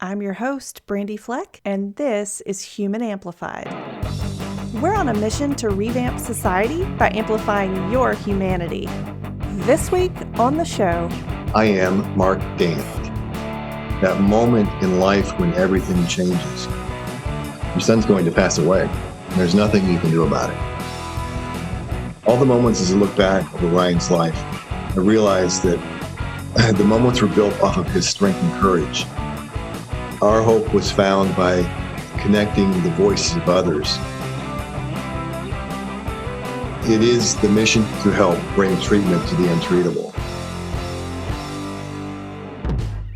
I'm your host, Brandy Fleck, and this is Human Amplified. We're on a mission to revamp society by amplifying your humanity. This week on the show, I am Mark Dant. That moment in life when everything changes. Your son's going to pass away, and there's nothing you can do about it. All the moments as I look back over Ryan's life, I realized that the moments were built off of his strength and courage. Our hope was found by connecting the voices of others. It is the mission to help bring treatment to the untreatable.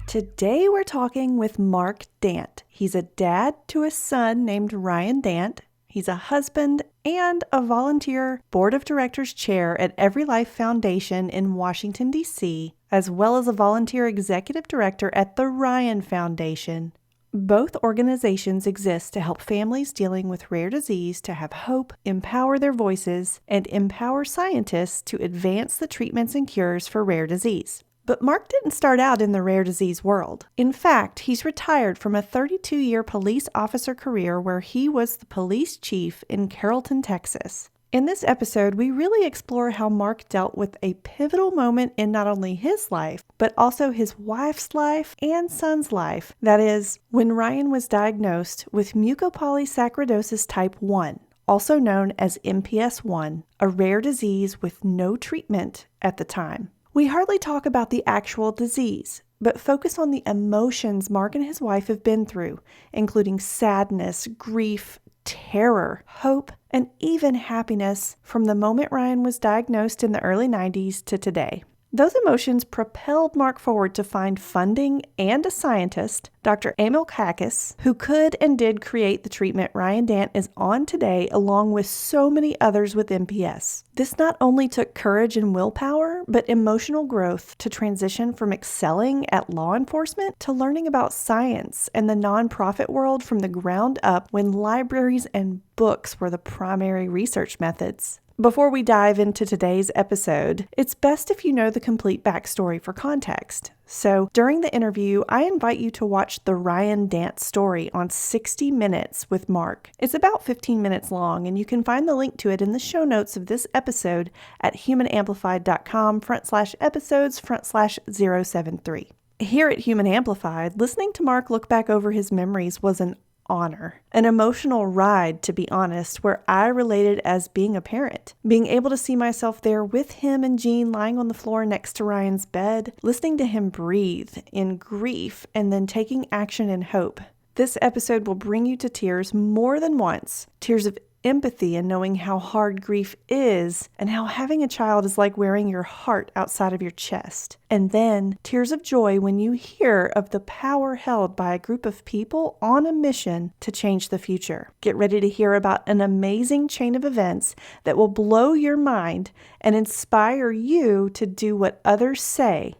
Today we're talking with Mark Dant. He's a dad to a son named Ryan Dant. He's a husband and a volunteer board of directors chair at EveryLife Foundation in Washington, D.C., as well as a volunteer executive director at the Ryan Foundation. Both organizations exist to help families dealing with rare disease to have hope, empower their voices, and empower scientists to advance the treatments and cures for rare disease. But Mark didn't start out in the rare disease world. In fact, he's retired from a 32-year police officer career where he was the police chief in Carrollton, Texas. In this episode, we really explore how Mark dealt with a pivotal moment in not only his life, but also his wife's life and son's life. That is, when Ryan was diagnosed with mucopolysaccharidosis type 1, also known as MPS 1, a rare disease with no treatment at the time. We hardly talk about the actual disease, but focus on the emotions Mark and his wife have been through, including sadness, grief, terror, hope, and even happiness from the moment Ryan was diagnosed in the early 90s to today. Those emotions propelled Mark forward to find funding and a scientist, Dr. Emil Kakkis, who could and did create the treatment Ryan Dant is on today, along with so many others with MPS. This not only took courage and willpower, but emotional growth to transition from excelling at law enforcement to learning about science and the nonprofit world from the ground up when libraries and books were the primary research methods. Before we dive into today's episode, it's best if you know the complete backstory for context. So during the interview, I invite you to watch the Ryan Dant story on 60 Minutes with Mark. It's about 15 minutes long, and you can find the link to it in the show notes of this episode at humanamplified.com/episodes/073. Here at Human Amplified, listening to Mark look back over his memories was an honor. An emotional ride, to be honest, where I related as being a parent. Being able to see myself there with him and Jean lying on the floor next to Ryan's bed, listening to him breathe in grief and then taking action in hope. This episode will bring you to tears more than once. Tears of empathy and knowing how hard grief is and how having a child is like wearing your heart outside of your chest. And then tears of joy when you hear of the power held by a group of people on a mission to change the future. Get ready to hear about an amazing chain of events that will blow your mind and inspire you to do what others say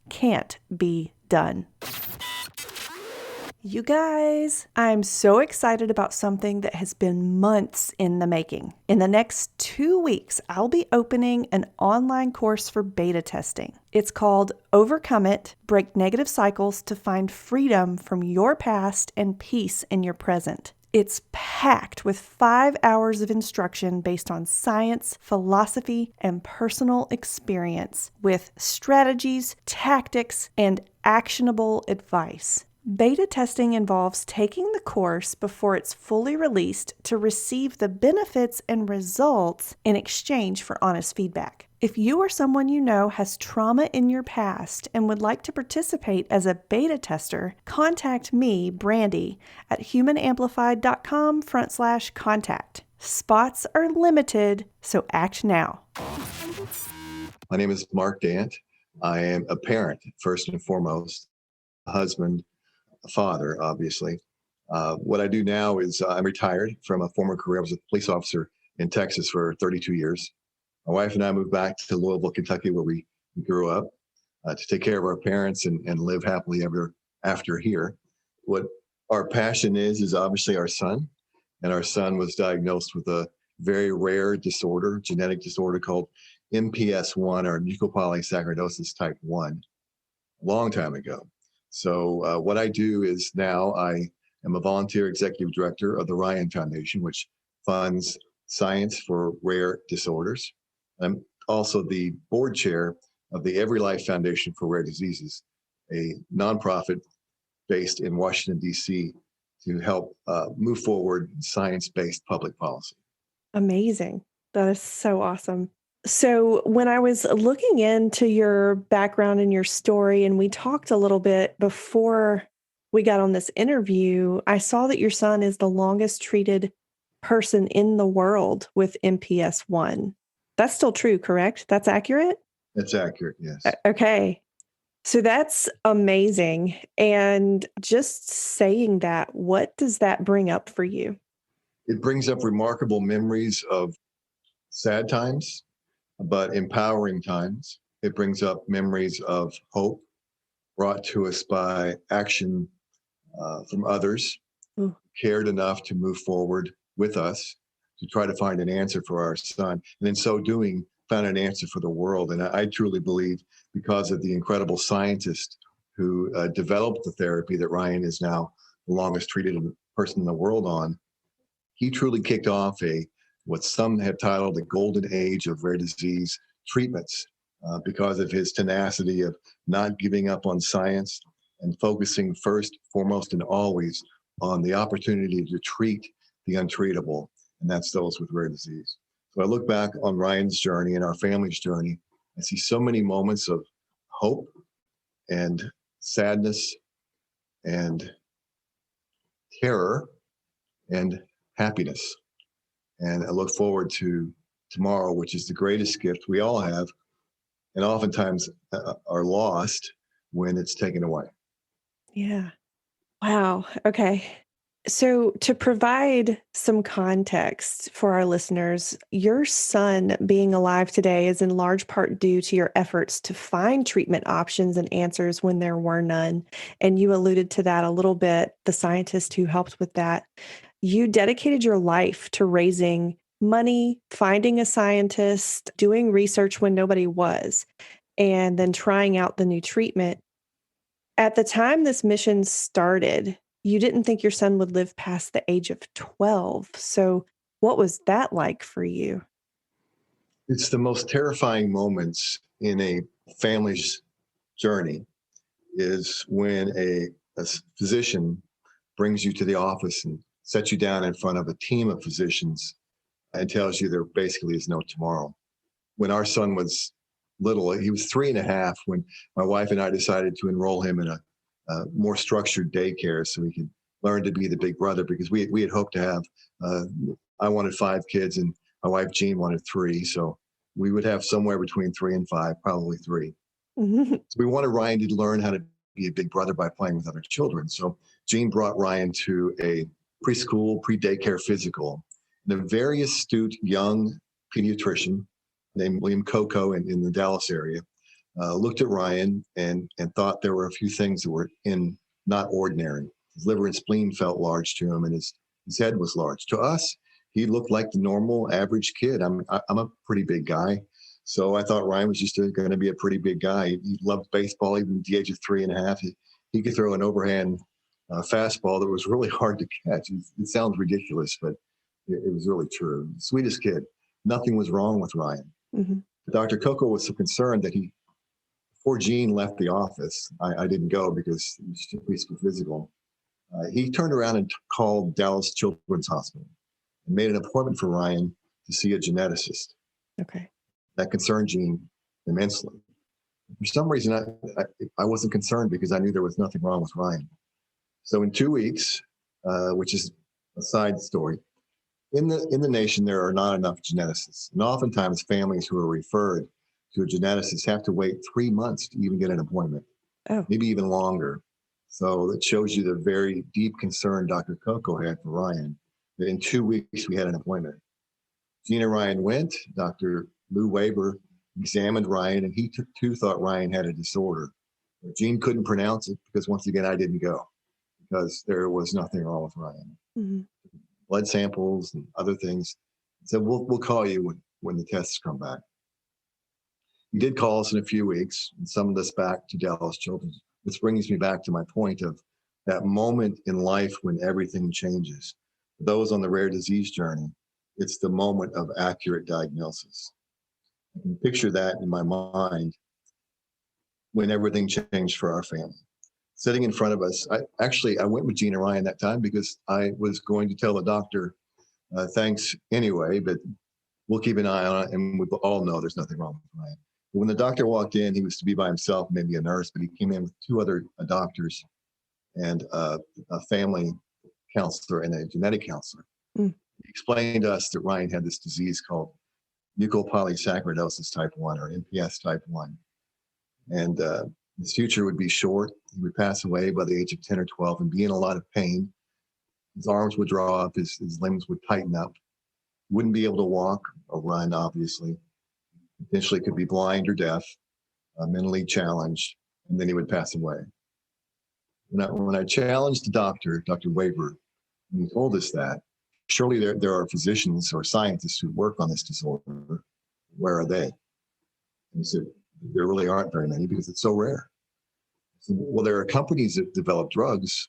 can't be done. You guys, I'm so excited about something that has been months in the making. In the next 2 weeks, I'll be opening an online course for beta testing. It's called Overcome It, Break Negative Cycles to Find Freedom from Your Past and Peace in Your Present. It's packed with 5 hours of instruction based on science, philosophy, and personal experience with strategies, tactics, and actionable advice. Beta testing involves taking the course before it's fully released to receive the benefits and results in exchange for honest feedback. If you or someone you know has trauma in your past and would like to participate as a beta tester, contact me, Brandy, at humanamplified.com/contact. Spots are limited, so act now. My name is Mark Dant. I am a parent, first and foremost, a husband, a father, obviously. What I do now is I'm retired from a former career. I was a police officer in Texas for 32 years. My wife and I moved back to Louisville, Kentucky, where we grew up, to take care of our parents and live happily ever after here. What our passion is obviously our son. And our son was diagnosed with a very rare disorder, genetic disorder called MPS 1 or mucopolysaccharidosis type 1, a long time ago. So what I do is now I am a volunteer executive director of the Ryan Foundation, which funds science for rare disorders. I'm also the board chair of the EveryLife Foundation for Rare Diseases, a nonprofit based in Washington, D.C., to help move forward science-based public policy. Amazing. That is so awesome. So, when I was looking into your background and your story, and we talked a little bit before we got on this interview, I saw that your son is the longest treated person in the world with MPS 1. That's still true, correct? That's accurate? That's accurate, yes. Okay. So that's amazing. And just saying that, what does that bring up for you? It brings up remarkable memories of sad times, but empowering times. It brings up memories of hope brought to us by action from others Ooh. cared enough to move forward with us to try to find an answer for our son. And in so doing, found an answer for the world. And I truly believe because of the incredible scientist who developed the therapy that Ryan is now the longest treated person in the world on, he truly kicked off what some have titled the golden age of rare disease treatments because of his tenacity of not giving up on science and focusing first, foremost, and always on the opportunity to treat the untreatable, and that's those with rare disease. So I look back on Ryan's journey and our family's journey. I see so many moments of hope and sadness and terror and happiness. And I look forward to tomorrow, which is the greatest gift we all have, and oftentimes are lost when it's taken away. Yeah. Wow. Okay. So, to provide some context for our listeners, your son being alive today is in large part due to your efforts to find treatment options and answers when there were none. And you alluded to that a little bit, the scientist who helped with that. You dedicated your life to raising money, finding a scientist, doing research when nobody was, and then trying out the new treatment. At the time this mission started, you didn't think your son would live past the age of 12. So, what was that like for you? It's the most terrifying moments in a family's journey is when a physician brings you to the office and sets you down in front of a team of physicians and tells you there basically is no tomorrow. When our son was little, he was 3.5 when my wife and I decided to enroll him in a more structured daycare so he could learn to be the big brother because we had hoped to have, I wanted 5 kids and my wife Jean wanted 3. So we would have somewhere between 3 and 5, probably 3. Mhm. So we wanted Ryan to learn how to be a big brother by playing with other children. So Jean brought Ryan to a preschool, pre-daycare physical. And a very astute young pediatrician named William Coco in the Dallas area looked at Ryan and thought there were a few things that were not ordinary. His liver and spleen felt large to him, and his head was large. To us, he looked like the normal average kid. I'm a pretty big guy, so I thought Ryan was just going to be a pretty big guy. He loved baseball even at the age of 3.5. He could throw an overhand fastball that was really hard to catch. It sounds ridiculous, but it was really true. Sweetest kid. Nothing was wrong with Ryan. Mhm. Dr. Coco was so concerned that before Jean left the office, I didn't go because it was too preschool physical. He turned around and called Dallas Children's Hospital and made an appointment for Ryan to see a geneticist. Okay. That concerned Jean immensely. For some reason, I wasn't concerned because I knew there was nothing wrong with Ryan. So in 2 weeks, which is a side story, in the nation, there are not enough geneticists. And oftentimes families who are referred to a geneticist have to wait 3 months to even get an appointment, Oh. maybe even longer. So it shows you the very deep concern Dr. Coco had for Ryan, that in 2 weeks we had an appointment. Gene and Ryan went, Dr. Lou Weber examined Ryan, and he too thought Ryan had a disorder. Gene couldn't pronounce it because once again, I didn't go because there was nothing wrong with Ryan. Mhm. Blood samples and other things. So we'll call you when the tests come back. He did call us in a few weeks and summoned us back to Dallas Children's This brings me back to my point of that moment in life when everything changes. For those on the rare disease journey, it's the moment of accurate diagnosis. I can picture that in my mind when everything changed for our family. Sitting in front of us, I went with Gene and Ryan that time because I was going to tell the doctor, thanks anyway, but we'll keep an eye on it, and we all know there's nothing wrong with Ryan. But when the doctor walked in, he was to be by himself, maybe a nurse, but he came in with two other doctors and a family counselor and a genetic counselor. Mm. He explained to us that Ryan had this disease called mucopolysaccharidosis type 1 or MPS type 1. And his future would be short. He would pass away by the age of 10 or 12 and be in a lot of pain. His arms would draw up, his limbs would tighten up. Wouldn't be able to walk or run, obviously. Potentially could be blind or deaf, mentally challenged, and then he would pass away. When I challenged the doctor, Dr. Weber, and he told us that, surely there are physicians or scientists who work on this disorder. Where are they? And he said, there really aren't very many because it's so rare. I said, well, there are companies that develop drugs.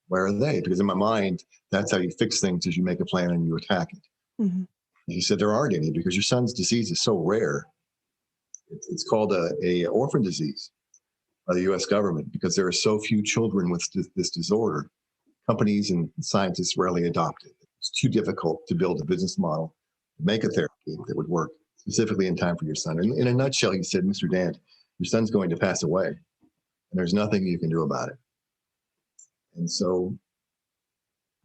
Where are they? Because in my mind, that's how you fix things, is you make a plan and you attack it. Mm-hmm. He said, there aren't any because your son's disease is so rare. It's called a orphan disease by the U.S. government because there are so few children with this disorder. Companies and scientists rarely adopt it. It's too difficult to build a business model to make a therapy that would work specifically in time for your son. And in a nutshell, he said, Mr. Dant, your son's going to pass away, and there's nothing you can do about it. And so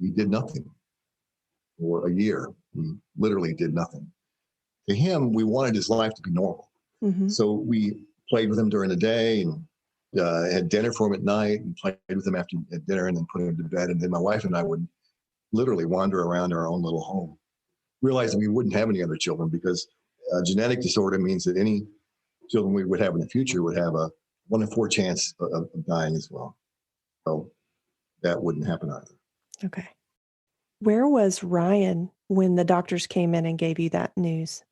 we did nothing for a year. We literally did nothing. To him, we wanted his life to be normal. Mm-hmm. So we played with him during the day and had dinner for him at night and played with him after dinner and then put him to bed. And then my wife and I would literally wander around our own little home, realizing we wouldn't have any other children because genetic disorder means that any children we would have in the future would have a 1 in 4 chance of dying as well. So that wouldn't happen either. Okay. Where was Ryan when the doctors came in and gave you that news?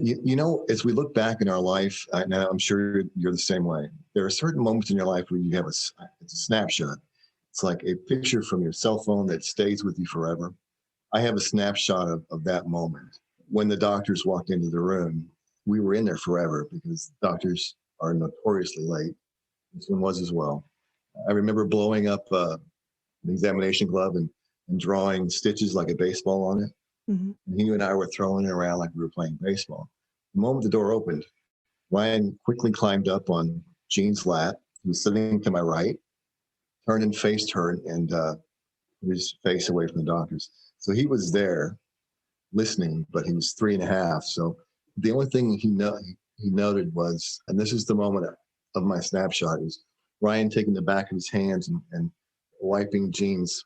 You know, as we look back in our life, now I'm sure you're the same way. There are certain moments in your life where you have it's a snapshot. It's like a picture from your cell phone that stays with you forever. I have a snapshot of that moment. When the doctors walked into the room, we were in there forever because doctors are notoriously late. This one was as well. I remember blowing up an examination glove and drawing stitches like a baseball on it. Mm-hmm. And he and I were throwing it around like we were playing baseball. The moment the door opened, Ryan quickly climbed up on Jean's lap. He was sitting to my right, turned and faced her and put his face away from the doctors. So he was there listening, but he was 3.5. So the only thing he noted was, and this is the moment of my snapshot, is Ryan taking the back of his hands and wiping Jean's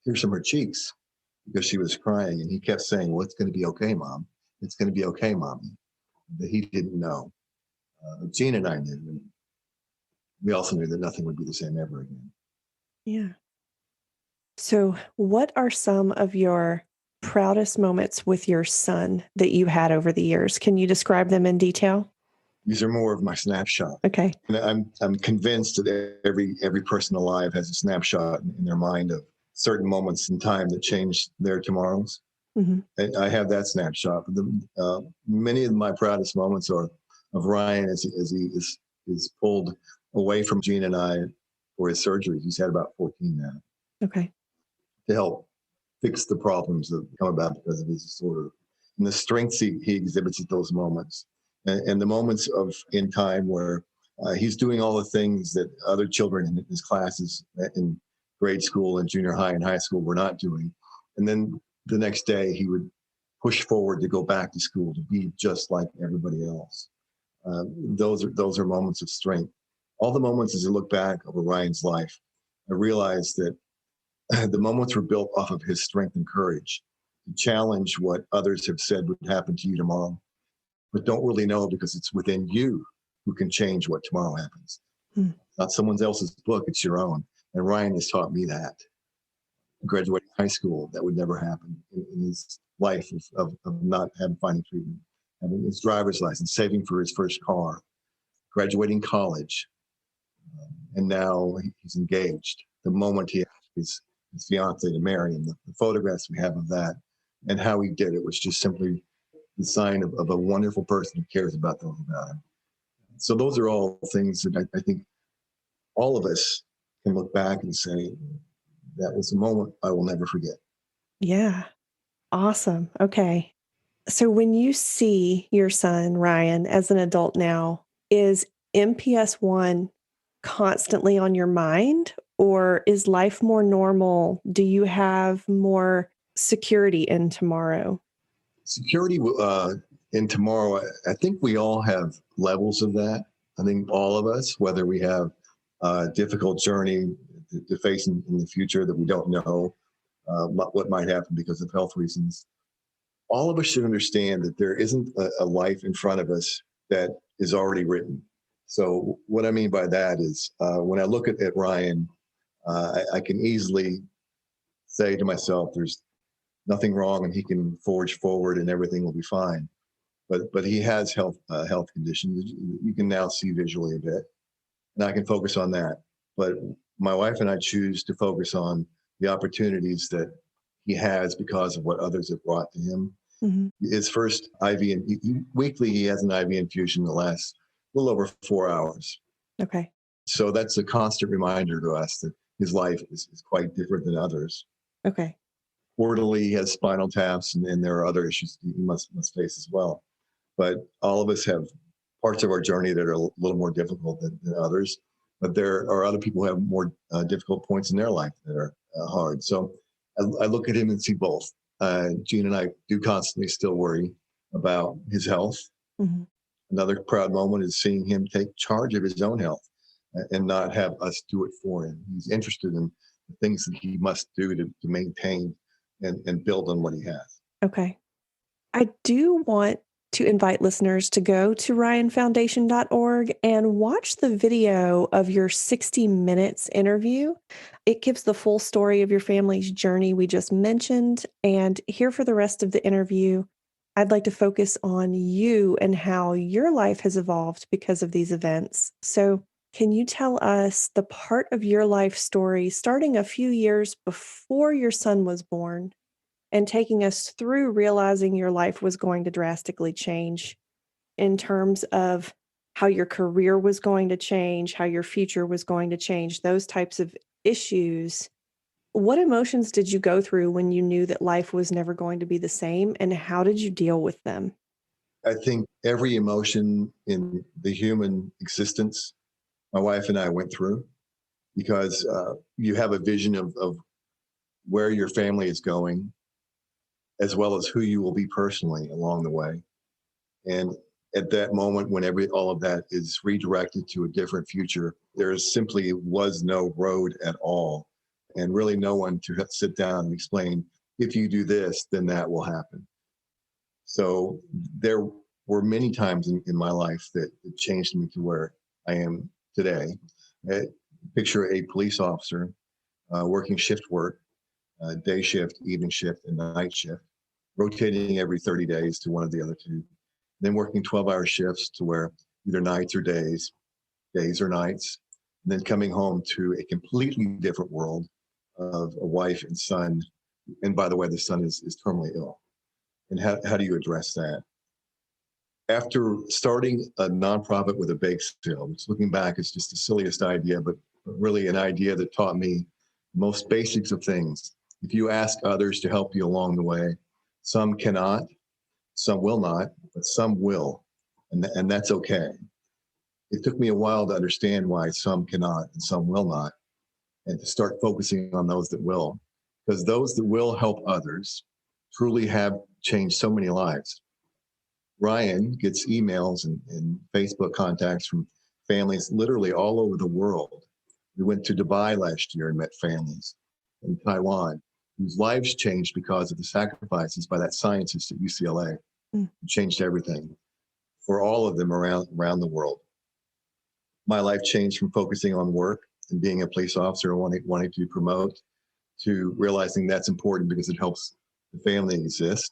tears from her cheeks because she was crying. And he kept saying, well, it's going to be okay, Mom. It's going to be okay, Mommy. But he didn't know. Jean and I knew. And we also knew that nothing would be the same ever again. Yeah. So what are some of your proudest moments with your son that you had over the years? Can you describe them in detail? These are more of my snapshot. Okay. And I'm convinced that every person alive has a snapshot in their mind of certain moments in time that changed their tomorrows. Mm-hmm. And I have that snapshot. But many of my proudest moments are of Ryan as he is pulled away from Jean and I for his surgery. He's had about 14 now. Okay. To help fix the problems that come about because of his disorder. And the strength he exhibits at those moments. And the moments in time where he's doing all the things that other children in his classes in grade school and junior high and high school were not doing. And then the next day he would push forward to go back to school to be just like everybody else. Those are moments of strength. All the moments as I look back over Ryan's life, I realized that the moments were built off of his strength and courage to challenge what others have said would happen to you tomorrow, but don't really know because it's within you who can change what tomorrow happens. Not someone else's book, it's your own. And Ryan has taught me that. Graduating high school, that would never happen in his life of not finding treatment, having his driver's license, saving for his first car, graduating college, And now he's engaged. The moment he asked his fiance to marry him, the photographs we have of that and how he did it was just simply the sign of a wonderful person who cares about those about him. So those are all things that I think all of us can look back and say, that was a moment I will never forget. Yeah. Awesome. Okay. So when you see your son, Ryan, as an adult now, is MPS 1 constantly on your mind, or is life more normal? Do you have more security in tomorrow? Security in tomorrow, I think we all have levels of that. I think all of us, whether we have a difficult journey to face in the future that we don't know what might happen because of health reasons, all of us should understand that there isn't a life in front of us that is already written. So what I mean by that is when I look at Ryan, I can easily say to myself, there's nothing wrong and he can forge forward and everything will be fine. But he has health conditions. You can now see visually a bit, and I can focus on that. But my wife and I choose to focus on the opportunities that he has because of what others have brought to him. Mhm. His first IV, and weekly he has an IV infusion that lasts a little over 4 hours. Okay. So that's a constant reminder to us that his life is quite different than others. Okay. Quarterly, he has spinal taps, and there are other issues he must face as well. But all of us have parts of our journey that are a little more difficult than others. But there are other people who have more difficult points in their life that are hard. So I look at him and see both. Gene and I do constantly still worry about his health. Mhm. Another proud moment is seeing him take charge of his own health and not have us do it for him. He's interested in the things that he must do to maintain and build on what he has. Okay. I do want to invite listeners to go to ryanfoundation.org and watch the video of your 60 Minutes interview. It gives the full story of your family's journey we just mentioned. And here for the rest of the interview, I'd like to focus on you and how your life has evolved because of these events. So, can you tell us the part of your life story starting a few years before your son was born and taking us through realizing your life was going to drastically change in terms of how your career was going to change, how your future was going to change, those types of issues? What emotions did you go through when you knew that life was never going to be the same, and how did you deal with them? I think every emotion in the human existence, my wife and I went through, because you have a vision of where your family is going, as well as who you will be personally along the way. And at that moment, when all of that is redirected to a different future, there simply was no road at all, and really no one to sit down and explain, if you do this, then that will happen. So there were many times in my life that it changed me to where I am today. Picture a police officer working shift work, day shift, evening shift, and night shift, rotating every 30 days to one of the other two, then working 12-hour shifts to where either nights or days, days or nights, and then coming home to a completely different world of a wife and son. And by the way, the son is terminally ill. And how do you address that? After starting a nonprofit with a bake sale, which looking back is just the silliest idea, but really an idea that taught me most basics of things. If you ask others to help you along the way, some cannot, some will not, but some will. And that's okay. It took me a while to understand why some cannot and some will not, and to start focusing on those that will. Because those that will help others truly have changed so many lives. Ryan gets emails and Facebook contacts from families literally all over the world. We went to Dubai last year and met families in Taiwan whose lives changed because of the sacrifices by that scientist at UCLA. Mm. It changed everything for all of them around the world. My life changed from focusing on work and being a police officer and wanting to promote, to realizing that's important because it helps the family exist,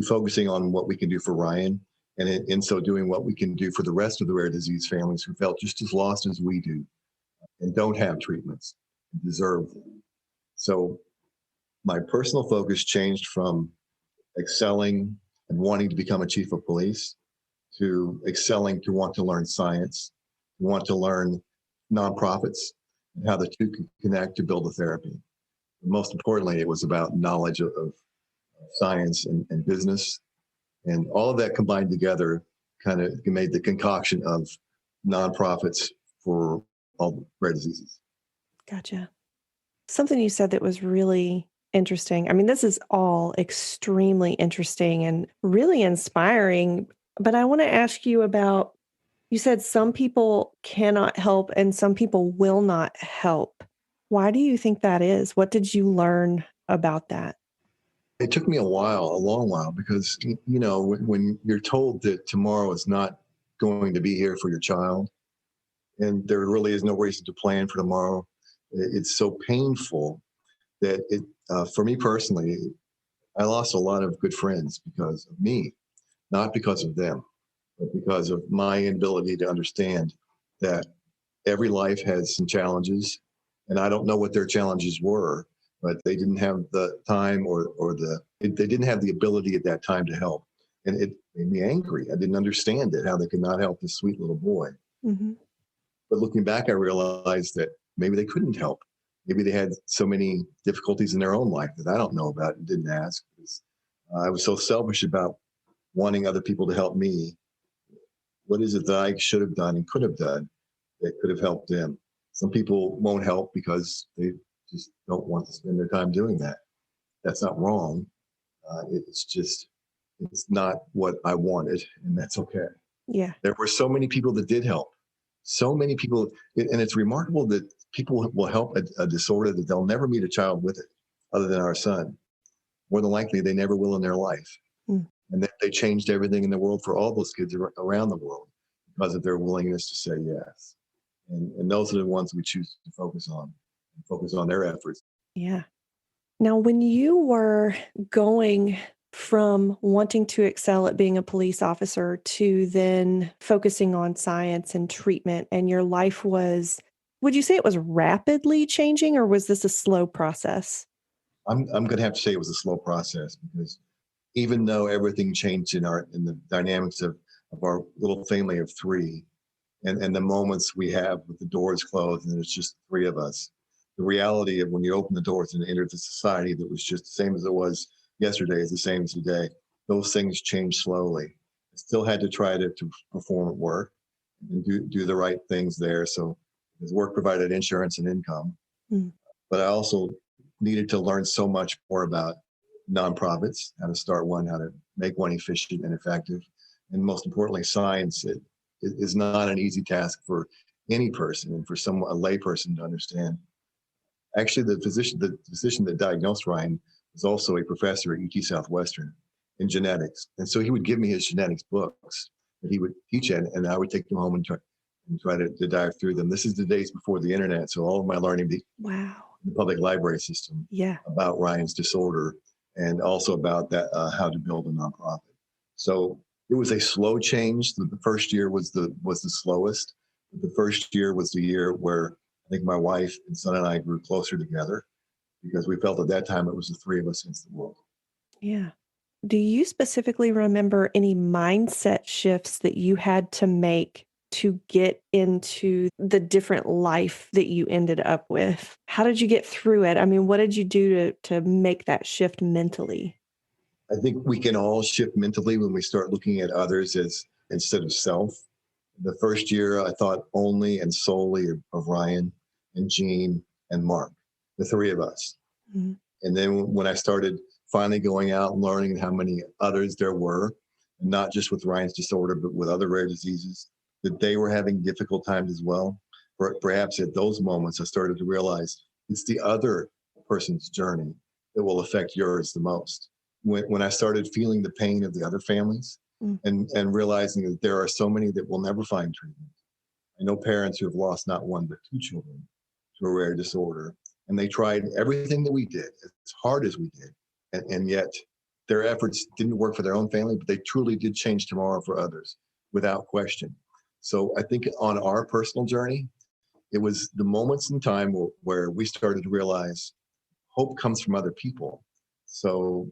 to focusing on what we can do for Ryan, and in so doing what we can do for the rest of the rare disease families who felt just as lost as we do and don't have treatments and deserve them. So my personal focus changed from excelling and wanting to become a chief of police to excelling to want to learn science, to want to learn nonprofits and how the two can connect to build a therapy. Most importantly, it was about knowledge of science and business. And all of that combined together kind of made the concoction of nonprofits for all rare diseases. Gotcha. Something you said that was really interesting. I mean, this is all extremely interesting and really inspiring. But I want to ask you about you said some people cannot help and some people will not help. Why do you think that is? What did you learn about that? It took me a while, a long while, because, when you're told that tomorrow is not going to be here for your child, and there really is no reason to plan for tomorrow, it's so painful that for me personally, I lost a lot of good friends because of me, not because of them, but because of my inability to understand that every life has some challenges, and I don't know what their challenges were, but they didn't have the time they didn't have the ability at that time to help. And it made me angry. I didn't understand it, how they could not help this sweet little boy. Hmm. But looking back, I realized that maybe they couldn't help. Maybe they had so many difficulties in their own life that I don't know about and didn't ask. I was so selfish about wanting other people to help me. What is it that I should have done and could have done that could have helped them? Some people won't help because they just don't want to spend their time doing that. That's not wrong. It's not what I wanted, and that's okay. Yeah. There were so many people that did help. So many people, and it's remarkable that people will help a disorder that they'll never meet a child with it, other than our son. More than likely, they never will in their life. Mm. And that they changed everything in the world for all those kids around the world because of their willingness to say yes. And those are the ones we choose to focus on their efforts. Yeah. Now, when you were going from wanting to excel at being a police officer to then focusing on science and treatment, and your life was, would you say it was rapidly changing or was this a slow process? I'm going to have to say it was a slow process because even though everything changed in the dynamics of our little family of three, and the moments we have with the doors closed and there's just three of us, the reality of when you open the doors and enter the society that was just the same as it was yesterday is the same as today, those things change slowly. I still had to try to perform at work and do the right things there. So his work provided insurance and income, Mm. but I also needed to learn so much more about nonprofits, how to start one, how to make one efficient and effective, and most importantly, science. It is not an easy task for any person and for a lay person to understand. Actually, the physician that diagnosed Ryan was also a professor at UT Southwestern in genetics, and so he would give me his genetics books that he would teach in, and I would take them home and try to dive through them. This is the days before the internet, so all of my learning Wow. the public library system Yeah. about Ryan's disorder and also about that how to build a nonprofit. So it was a slow change. The first year was the slowest. The first year was the year where I think my wife and son and I grew closer together because we felt at that time it was the three of us against the world. Yeah. Do you specifically remember any mindset shifts that you had to make to get into the different life that you ended up with? How did you get through it? I mean, what did you do to make that shift mentally? I think we can all shift mentally when we start looking at others as instead of self. The first year, I thought only and solely of Ryan and Jean and Mark, the three of us. Mhm. And then when I started finally going out and learning how many others there were, not just with Ryan's disorder, but with other rare diseases, that they were having difficult times as well. Perhaps at those moments, I started to realize it's the other person's journey that will affect yours the most. When I started feeling the pain of the other families Mm. and realizing that there are so many that will never find treatment. I know parents who have lost not one, but two children to a rare disorder. And they tried everything that we did, as hard as we did. And yet their efforts didn't work for their own family, but they truly did change tomorrow for others without question. So I think on our personal journey, it was the moments in time where we started to realize hope comes from other people. So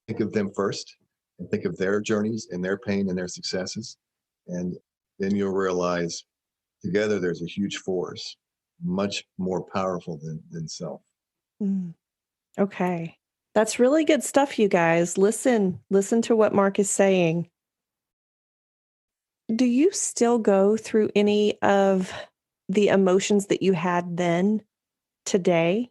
think of them first and think of their journeys and their pain and their successes. And then you'll realize together there's a huge force, much more powerful than self. Mm, okay. That's really good stuff, you guys. Listen to what Mark is saying. Do you still go through any of the emotions that you had then today?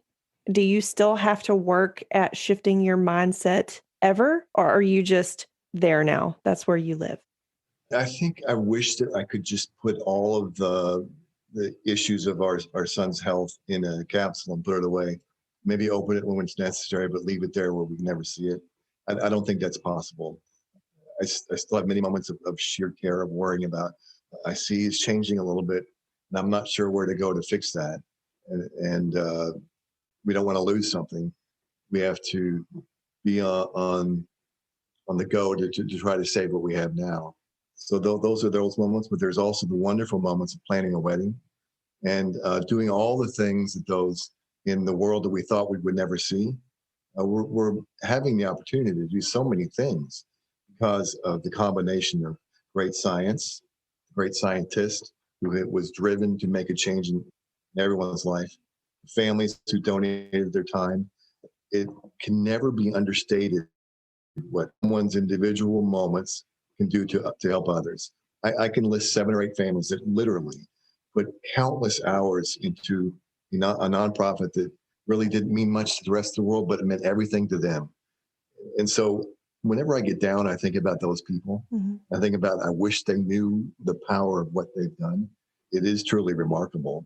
Do you still have to work at shifting your mindset ever, or are you just there now? That's where you live. I think I wish that I could just put all of the issues of our son's health in a capsule and put it away. Maybe open it when it's necessary, but leave it there where we can never see it. I don't think that's possible. I still have many moments of sheer terror of worrying about. I see it's changing a little bit, and I'm not sure where to go to fix that. And we don't want to lose something. We have to be on the go to try to save what we have now. So those are those moments, but there's also the wonderful moments of planning a wedding and doing all the things that those in the world that we thought we would never see. We're having the opportunity to do so many things because of the combination of great science, great scientist who was driven to make a change in everyone's life, families who donated their time. It can never be understated what someone's individual moments can do to help others. I can list 7 or 8 families that literally put countless hours into a nonprofit that really didn't mean much to the rest of the world, but it meant everything to them. And so whenever I get down, I think about those people. Mhm. I think about, I wish they knew the power of what they've done. It is truly remarkable.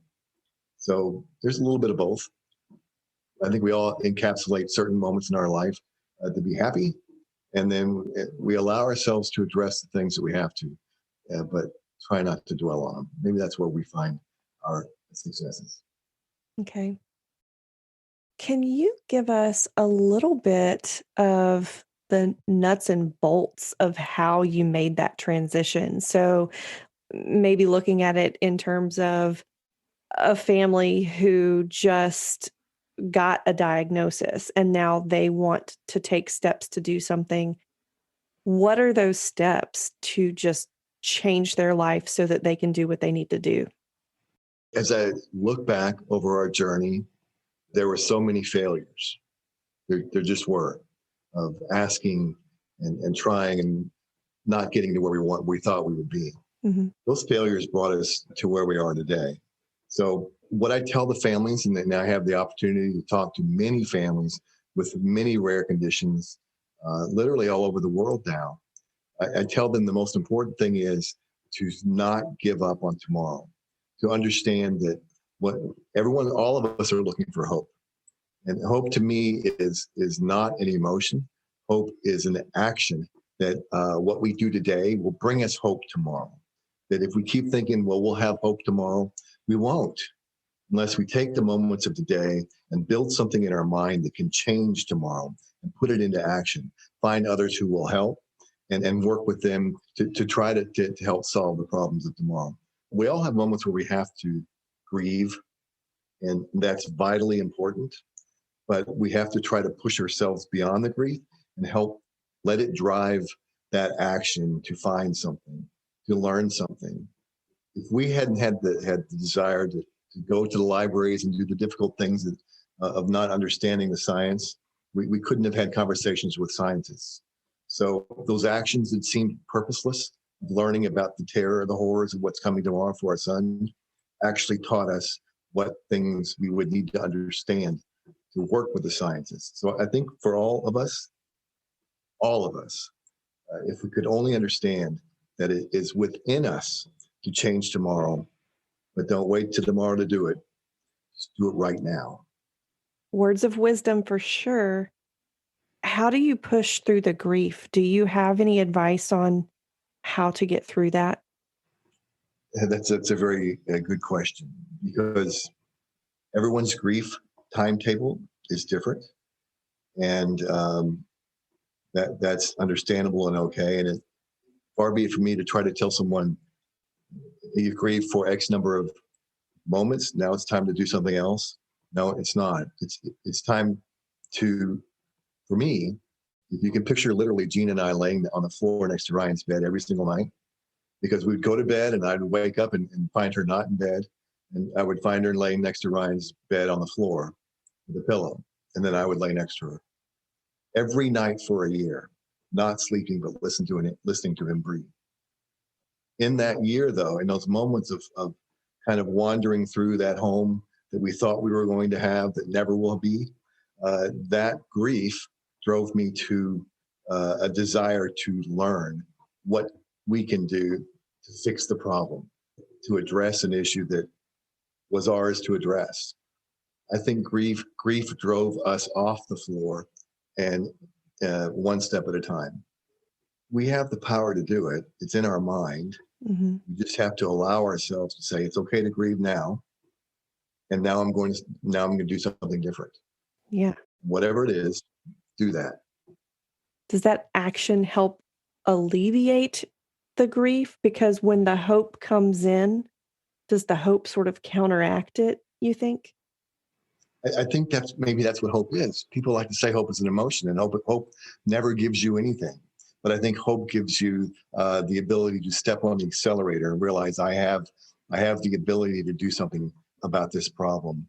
So there's a little bit of both. I think we all encapsulate certain moments in our life to be happy. And then we allow ourselves to address the things that we have to, but try not to dwell on them. Maybe that's where we find our successes. Okay. Can you give us a little bit of the nuts and bolts of how you made that transition? So maybe looking at it in terms of a family who just got a diagnosis and now they want to take steps to do something. What are those steps to just change their life so that they can do what they need to do? As I look back over our journey, there were so many failures. There just were, of asking and trying and not getting to where we thought we would be. Mhm. Those failures brought us to where we are today. So what I tell the families, and now I have the opportunity to talk to many families with many rare conditions, literally all over the world now. I tell them the most important thing is to not give up on tomorrow, to understand that what all of us are looking for hope. And hope to me is not an emotion. Hope is an action that what we do today will bring us hope tomorrow. That if we keep thinking, well, we'll have hope tomorrow, we won't, unless we take the moments of today and build something in our mind that can change tomorrow and put it into action. Find others who will help and work with them to try to help solve the problems of tomorrow. We all have moments where we have to grieve, and that's vitally important. But we have to try to push ourselves beyond the grief and help let it drive that action to find something, to learn something. If we hadn't had the desire to go to the libraries and do the difficult things of not understanding the science, we couldn't have had conversations with scientists. So those actions that seemed purposeless, learning about the terror, the horrors of what's coming tomorrow for our son, actually taught us what things we would need to understand to work with the scientists. So I think for all of us, if we could only understand that it is within us to change tomorrow, but don't wait till tomorrow to do it. Just do it right now. Words of wisdom for sure. How do you push through the grief? Do you have any advice on how to get through that? And that's a very good question, because everyone's grief timetable is different, and that's understandable and okay. And far be it for me to try to tell someone you've grieved for X number of moments. Now it's time to do something else. No, it's not. It's time to, for me, if you can picture literally Gina and I laying on the floor next to Ryan's bed every single night, because we'd go to bed and I'd wake up and find her not in bed. And I would find her laying next to Ryan's bed on the floor with a pillow. And then I would lay next to her every night for a year, not sleeping, but listening to him breathe. In that year, though, in those moments of kind of wandering through that home that we thought we were going to have that never will be, that grief drove me to a desire to learn what we can do to fix the problem, to address an issue that was ours to address. I think grief drove us off the floor, and one step at a time. We have the power to do it. It's in our mind. Mm-hmm. We just have to allow ourselves to say it's okay to grieve now, and now I'm going to do something different. Yeah. Whatever it is, do that. Does that action help alleviate the grief? Because when the hope comes in, does the hope sort of counteract it, you think? I think that's what hope is. People like to say hope is an emotion, and hope never gives you anything. But I think hope gives you the ability to step on the accelerator and realize I have the ability to do something about this problem.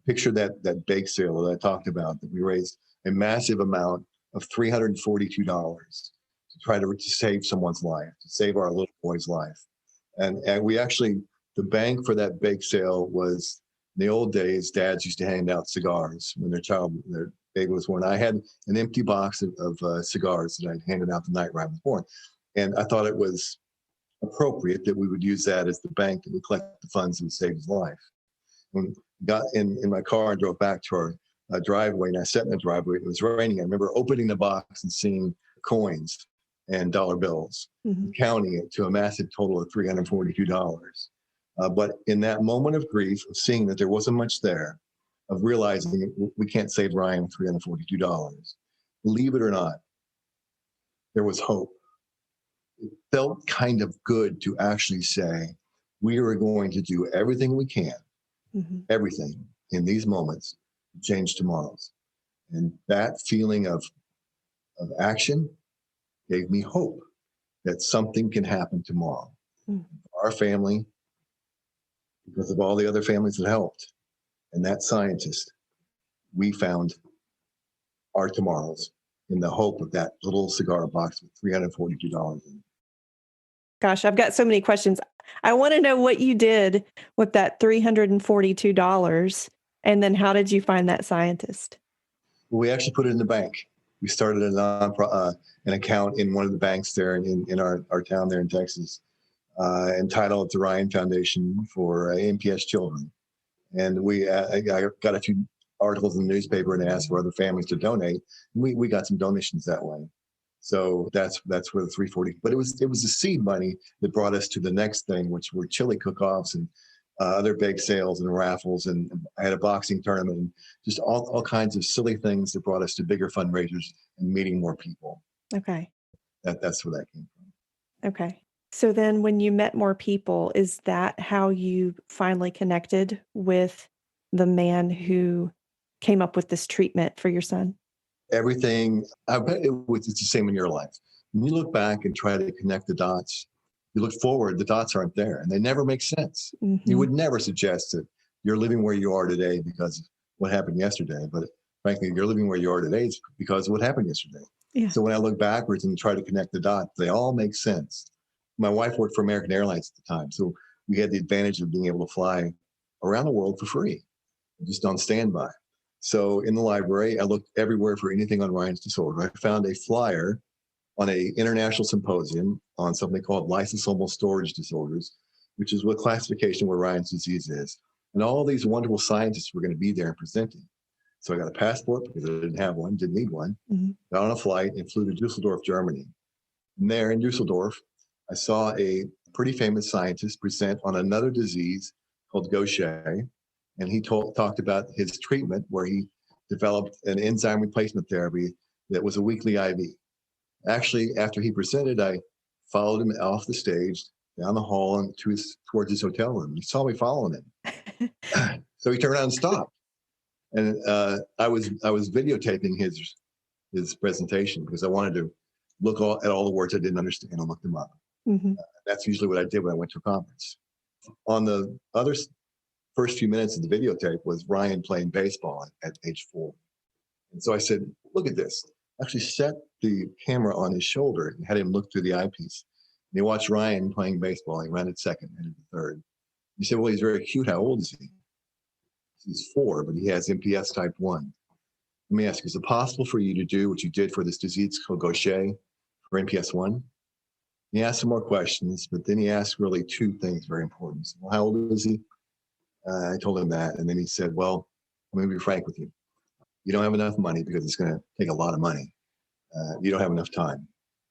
Picture that bake sale that I talked about, that we raised a massive amount of $342 to try to save someone's life, to save our little boy's life. And we actually, the bank for that bake sale was, in the old days, dads used to hand out cigars when their baby was born. I had an empty box of cigars that I'd handed out the night Ryan was born. And I thought it was appropriate that we would use that as the bank that would collect the funds and save his life. When I got in my car and drove back to our driveway, and I sat in the driveway, it was raining. I remember opening the box and seeing coins and dollar bills, Mm-hmm. counting it to a massive total of $342. But in that moment of grief, of seeing that there wasn't much there, of realizing we can't save Ryan with $342, believe it or not, there was hope. It felt kind of good to actually say, we are going to do everything we can, Mm-hmm. everything in these moments to change tomorrow's. And that feeling of action gave me hope that something can happen tomorrow. Mm. Our family, because of all the other families that helped, and that scientist, we found our tomorrows in the hope of that little cigar box with $342 in it. Gosh, I've got so many questions. I want to know what you did with that $342, and then how did you find that scientist? We actually put it in the bank. We started an account in one of the banks there in our town there in Texas, entitled the Ryan Foundation for MPS children. And I got a few articles in the newspaper and asked for other families to donate. We got some donations that way. So that's where the 340. But it was the seed money that brought us to the next thing, which were chili cook-offs and other bake sales and raffles, and I had a boxing tournament, and just all kinds of silly things that brought us to bigger fundraisers and meeting more people. Okay. That's where that came from. Okay. So then when you met more people, is that how you finally connected with the man who came up with this treatment for your son? Everything, I bet it's the same in your life. When you look back and try to connect the dots, you look forward, the dots aren't there, and they never make sense. Mm-hmm. You would never suggest that you're living where you are today because of what happened yesterday. But frankly, you're living where you are today because of what happened yesterday. Yeah. So when I look backwards and try to connect the dots, they all make sense. My wife worked for American Airlines at the time, so we had the advantage of being able to fly around the world for free, just on standby. So in the library, I looked everywhere for anything on Ryan's disorder. I found a flyer on an international symposium on something called lysosomal storage disorders, which is what classification where Ryan's disease is. And all these wonderful scientists were going to be there and presenting. So I got a passport because I didn't have one, didn't need one. Mm-hmm. Got on a flight and flew to Dusseldorf, Germany. And there in Dusseldorf, I saw a pretty famous scientist present on another disease called Gaucher. And he talked about his treatment where he developed an enzyme replacement therapy that was a weekly IV. Actually, after he presented, I followed him off the stage, down the hall, and towards his hotel room. He saw me following him. So he turned around and stopped. And I was videotaping his presentation because I wanted to look at all the words I didn't understand and look them up. Hmm. That's usually what I did when I went to a conference. On the first few minutes of the videotape was Ryan playing baseball at age 4. And so I said, look at this. Actually set the camera on his shoulder and had him look through the eyepiece. And he watched Ryan playing baseball. He ran at second and at third. He said, well, he's very cute. How old is he? He's 4, but he has MPS type 1. Let me ask you, is it possible for you to do what you did for this disease called Gaucher for MPS 1? He asked some more questions, but then he asked really 2 things very important. He said, well, how old is he? I told him that. And then he said, well, I'm going to be frank with you. You don't have enough money because it's going to take a lot of money. You don't have enough time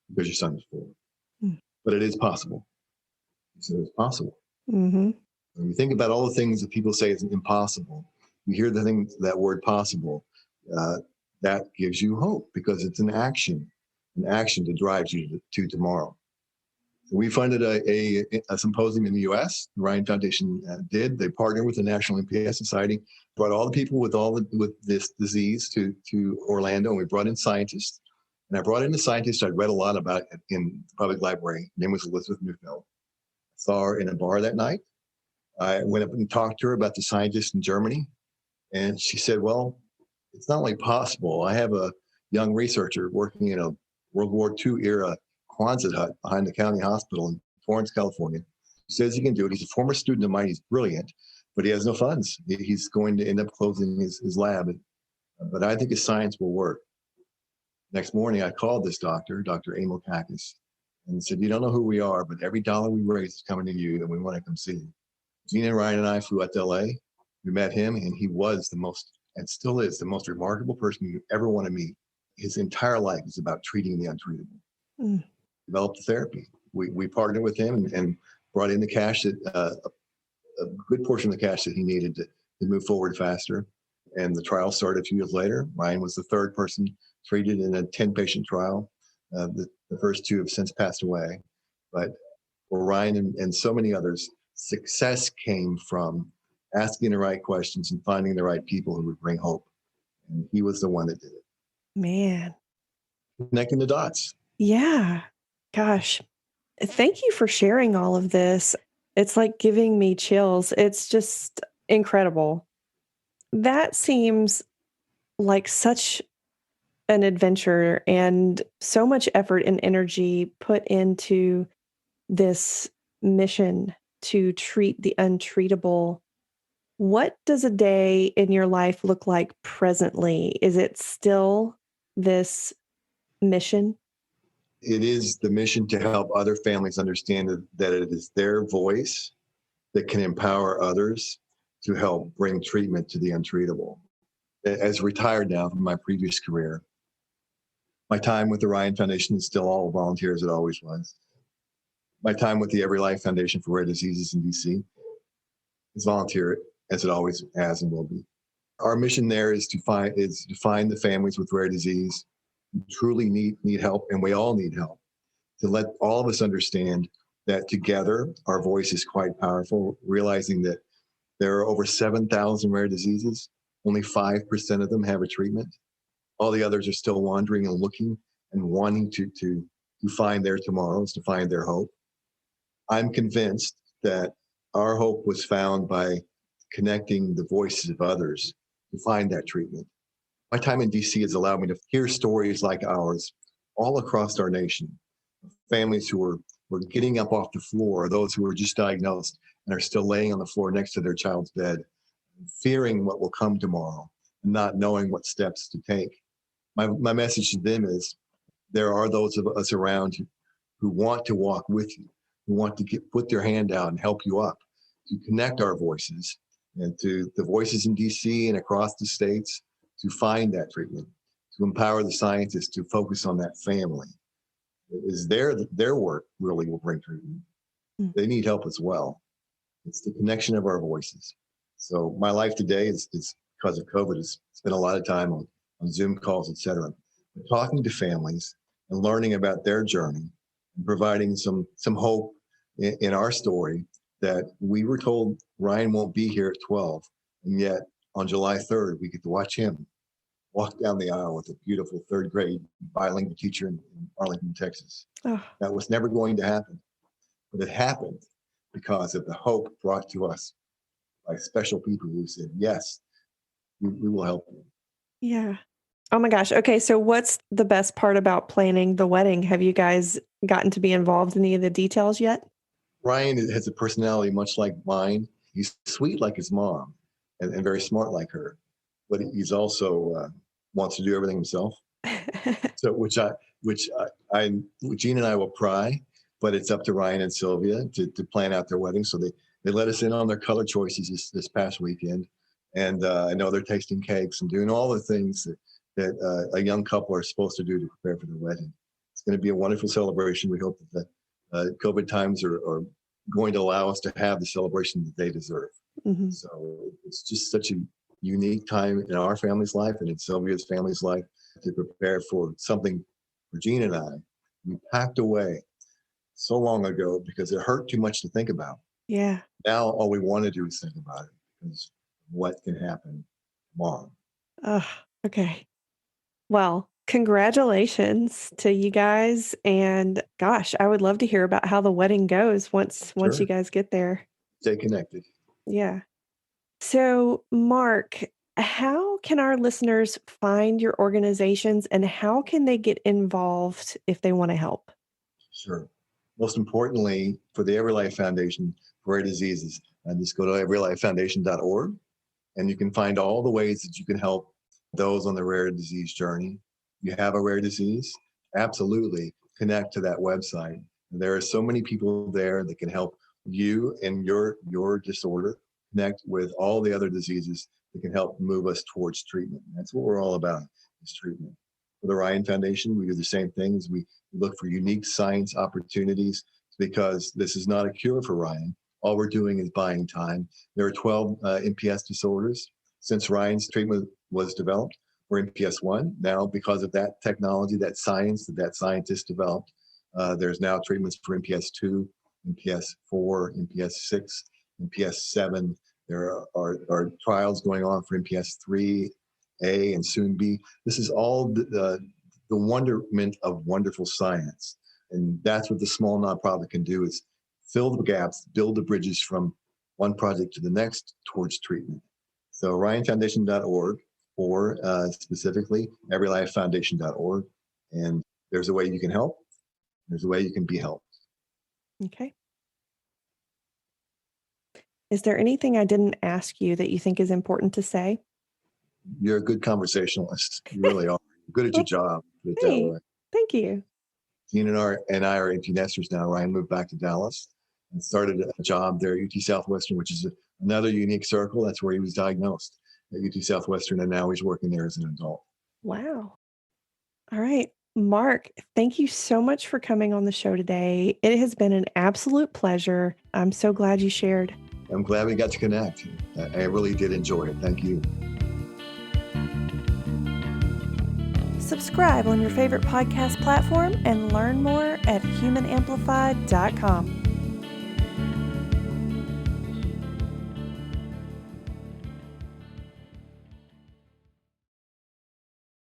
because your son is 4. But it is possible. He said, it's possible. Mm-hmm. When you think about all the things that people say is impossible, you hear that word possible, that gives you hope because it's an action that drives you to tomorrow. So we funded a symposium in the U.S. The Ryan Foundation did. They partnered with the National MPS Society, brought all the people with this disease to Orlando, and we brought in scientists. And I brought in a scientist I'd read a lot about in the public library. Her name was Elizabeth Neufeld. I saw her in a bar that night. I went up and talked to her about the scientist in Germany. And she said, well, it's not only possible. I have a young researcher working in a World War II era Quonset hut behind the county hospital in Torrance, California. He says he can do it. He's a former student of mine. He's brilliant, but he has no funds. He's going to end up closing his lab. But I think his science will work. Next morning, I called this doctor, Dr. Emil Kakis, and said, you don't know who we are, but every dollar we raise is coming to you, and we want to come see you. Gina and Ryan and I flew out to LA. We met him, and he was and still is the most remarkable person you ever want to meet. His entire life is about treating the untreatable. Mm. Developed the therapy. We partnered with him and brought in the cash that a good portion of the cash that he needed to move forward faster. And the trial started a few years later. Ryan was the 3rd person treated in a 10-patient trial. The first 2 have since passed away. But for Ryan and so many others, success came from asking the right questions and finding the right people who would bring hope. And he was the one that did it. Man. Connecting the dots. Yeah. Gosh. Thank you for sharing all of this. It's like giving me chills. It's just incredible. That seems like such an adventure and so much effort and energy put into this mission to treat the untreatable. What does a day in your life look like presently? Is it still this mission? It is the mission to help other families understand that it is their voice that can empower others to help bring treatment to the untreatable. As retired now from my previous career, my time with the Ryan Foundation is still all volunteer as it always was. My time with the EveryLife Foundation for Rare Diseases in DC is volunteer as it always has and will be. Our mission there is to find the families with rare disease who truly need help, and we all need help, to let all of us understand that together our voice is quite powerful, realizing that there are over 7,000 rare diseases. Only 5% of them have a treatment. All the others are still wandering and looking and wanting to find their tomorrows, to find their hope. I'm convinced that our hope was found by connecting the voices of others to find that treatment. My time in DC has allowed me to hear stories like ours all across our nation. Families who were getting up off the floor, or those who were just diagnosed and are still laying on the floor next to their child's bed, fearing what will come tomorrow and not knowing what steps to take. My message to them is there are those of us around who want to walk with you, who want to put their hand out and help you up, to connect our voices and to the voices in DC and across the states to find that treatment, to empower the scientists to focus on that family. It is their work really will bring treatment. They need help as well. It's the connection of our voices. So my life today is because of COVID, has spent a lot of time on Zoom calls, et cetera, talking to families and learning about their journey and providing some hope in our story that we were told Ryan won't be here at 12. And yet on July 3rd, we get to watch him walk down the aisle with a beautiful third grade bilingual teacher in Arlington, Texas. Oh, That was never going to happen, but it happened because of the hope brought to us by special people who said, yes, we will help you. yeah. Oh my gosh. Okay. So what's the best part about planning the wedding? Have you guys gotten to be involved in any of the details yet? Ryan has a personality much like mine. He's sweet like his mom and very smart like her, but he's also wants to do everything himself. So Gene and I will pry, but it's up to Ryan and Sylvia to plan out their wedding. So they let us in on their color choices this past weekend. And I know they're tasting cakes and doing all the things that a young couple are supposed to do to prepare for their wedding. It's going to be a wonderful celebration. We hope that the COVID times are going to allow us to have the celebration that they deserve. Mm-hmm. So it's just such a unique time in our family's life and in Sylvia's family's life to prepare for something for Gene and I. We packed away so long ago because it hurt too much to think about. Yeah. Now all we want to do is think about it because what can happen tomorrow. Okay. Well, congratulations to you guys. And gosh, I would love to hear about how the wedding goes once Sure. you guys get there. Stay connected. Yeah. So, Mark, how can our listeners find your organizations and how can they get involved if they want to help? Sure. Most importantly, for the EveryLife Foundation for Rare Diseases, just go to everylifefoundation.org and you can find all the ways that you can help those on the rare disease journey. You have a rare disease, absolutely connect to that website. There are so many people there that can help you and your disorder connect with all the other diseases that can help move us towards treatment. That's what we're all about, is treatment. For the Ryan Foundation, we do the same things. We look for unique science opportunities because this is not a cure for Ryan. All we're doing is buying time. There are 12 MPS disorders. Since Ryan's treatment was developed, we're MPS 1. Now, because of that technology, that science that scientist developed, there's now treatments for MPS 2, MPS 4, MPS 6, MPS 7. There are trials going on for MPS 3A and soon B. This is all the wonderment of wonderful science. And that's what the small nonprofit can do, is fill the gaps, build the bridges from one project to the next towards treatment. So ryanfoundation.org or specifically everylifefoundation.org. And there's a way you can help. There's a way you can be helped. Okay. Is there anything I didn't ask you that you think is important to say? You're a good conversationalist. You really are. You're good at your job. Put it that Hey, way. thank you. Gene and I are empty nesters now. Ryan moved back to Dallas and started a job there at UT Southwestern, which is another unique circle. That's where he was diagnosed, at UT Southwestern, and now he's working there as an adult. Wow. All right. Mark, thank you so much for coming on the show today. It has been an absolute pleasure. I'm so glad you shared. I'm glad we got to connect. I really did enjoy it. Thank you. Subscribe on your favorite podcast platform and learn more at humanamplified.com.